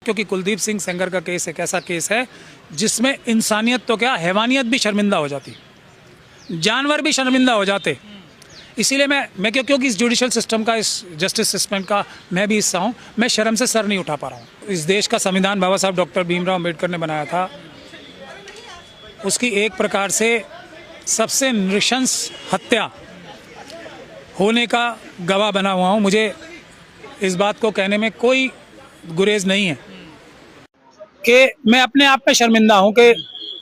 क्योंकि कुलदीप सिंह सेंगर का केस एक ऐसा केस है जिसमें इंसानियत तो क्या हैवानियत भी शर्मिंदा हो जाती, जानवर भी शर्मिंदा हो जाते। इसीलिए मैं क्योंकि इस जुडिशल सिस्टम का, इस जस्टिस सिस्टम का मैं भी हिस्सा हूँ, मैं शर्म से सर नहीं उठा पा रहा हूँ। इस देश का संविधान बाबा साहब डॉक्टर भीमराव अम्बेडकर ने बनाया था, उसकी एक प्रकार से सबसे नृशंस हत्या होने का गवाह बना हुआ हूँ। मुझे इस बात को कहने में कोई गुरेज नहीं है कि मैं अपने आप में शर्मिंदा हूँ कि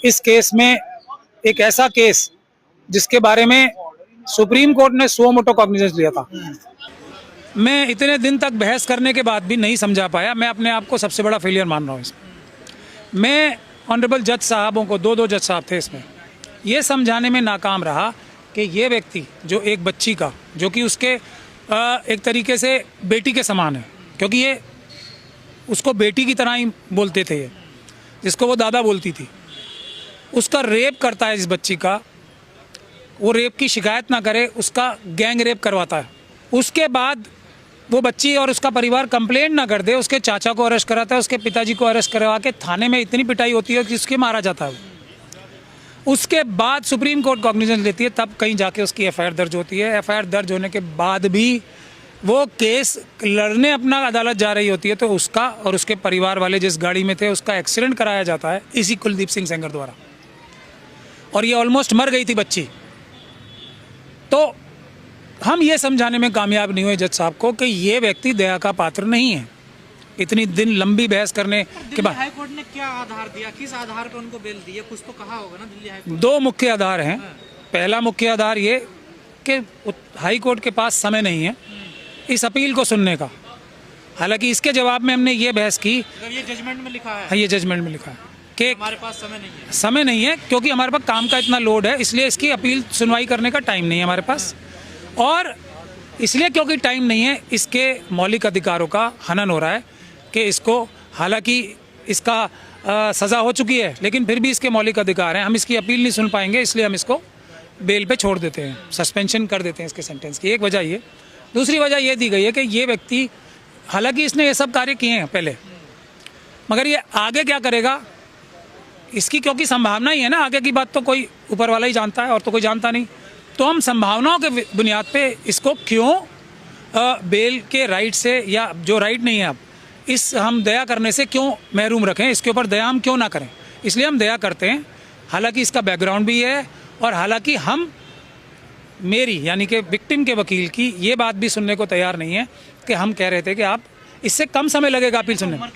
इस केस में, एक ऐसा केस जिसके बारे में सुप्रीम कोर्ट ने सुओ मोटो कॉग्निजेंस लिया था, मैं इतने दिन तक बहस करने के बाद भी नहीं समझा पाया। मैं अपने आप को सबसे बड़ा फेलियर मान रहा हूँ इसमें। मैं ऑनरेबल जज साहबों को, दो जज साहब थे इसमें, ये समझाने में नाकाम रहा कि ये व्यक्ति जो एक बच्ची का, जो कि उसके एक तरीके से बेटी के समान है, क्योंकि ये उसको बेटी की तरह ही बोलते थे, ये जिसको वो दादा बोलती थी, उसका रेप करता है इस बच्ची का, वो रेप की शिकायत ना करे, उसका गैंग रेप करवाता है। उसके बाद वो बच्ची और उसका परिवार कंप्लेंट ना कर दे, उसके चाचा को अरेस्ट कराता है, उसके पिताजी को अरेस्ट करवा के थाने में इतनी पिटाई होती है कि उसके मारा जाता है। उसके बाद सुप्रीम कोर्ट कॉग्निजेंस लेती है, तब कहीं जाके उसकी एफआईआर दर्ज होती है। एफआईआर दर्ज होने के बाद भी वो केस लड़ने अपना अदालत जा रही होती है, तो उसका और उसके परिवार वाले जिस गाड़ी में थे उसका एक्सीडेंट कराया जाता है इसी कुलदीप सिंह सेंगर द्वारा, और ये ऑलमोस्ट मर गई थी बच्ची। तो हम ये समझाने में कामयाब नहीं हुए जज साहब को कि ये व्यक्ति दया का पात्र नहीं है। इतनी दिन लंबी बहस करने के बाद हाई कोर्ट ने क्या आधार दिया, किस आधार पर उनको बेल दी है, कुछ तो कहा होगा ना दिल्ली हाई कोर्ट? दो मुख्य आधार हैं। पहला मुख्य आधार ये कि हाई कोर्ट के पास समय नहीं है इस अपील को सुनने का। हालांकि इसके जवाब में हमने ये बहस की, ये जजमेंट में लिखा है, हाँ ये जजमेंट में लिखा है कि हमारे पास समय नहीं है क्योंकि हमारे पास काम का इतना लोड है, इसलिए इसकी अपील सुनवाई करने का टाइम नहीं है हमारे पास। और इसलिए क्योंकि टाइम नहीं है, इसके मौलिक अधिकारों का हनन हो रहा है कि इसको, हालांकि इसका सज़ा हो चुकी है लेकिन फिर भी इसके मौलिक अधिकार हैं, हम इसकी अपील नहीं सुन पाएंगे, इसलिए हम इसको बेल पे छोड़ देते हैं, सस्पेंशन कर देते हैं इसके सेंटेंस की। एक वजह ये। दूसरी वजह ये दी गई है कि ये व्यक्ति, हालांकि इसने ये सब कार्य किए हैं पहले, मगर ये आगे क्या करेगा इसकी क्योंकि संभावना ही है ना, आगे की बात तो कोई ऊपर वाला ही जानता है और तो कोई जानता नहीं। तो हम संभावनाओं के बुनियाद पे इसको क्यों बेल के राइट से, या जो राइट नहीं है अब, इस हम दया करने से क्यों महरूम रखें, इसके ऊपर दया हम क्यों ना करें, इसलिए हम दया करते हैं। हालांकि इसका बैकग्राउंड भी है, और हालांकि हम, मेरी यानी कि विक्टिम के वकील की ये बात भी सुनने को तैयार नहीं है कि हम कह रहे थे कि आप, इससे कम समय लगेगा अपील सुनने में।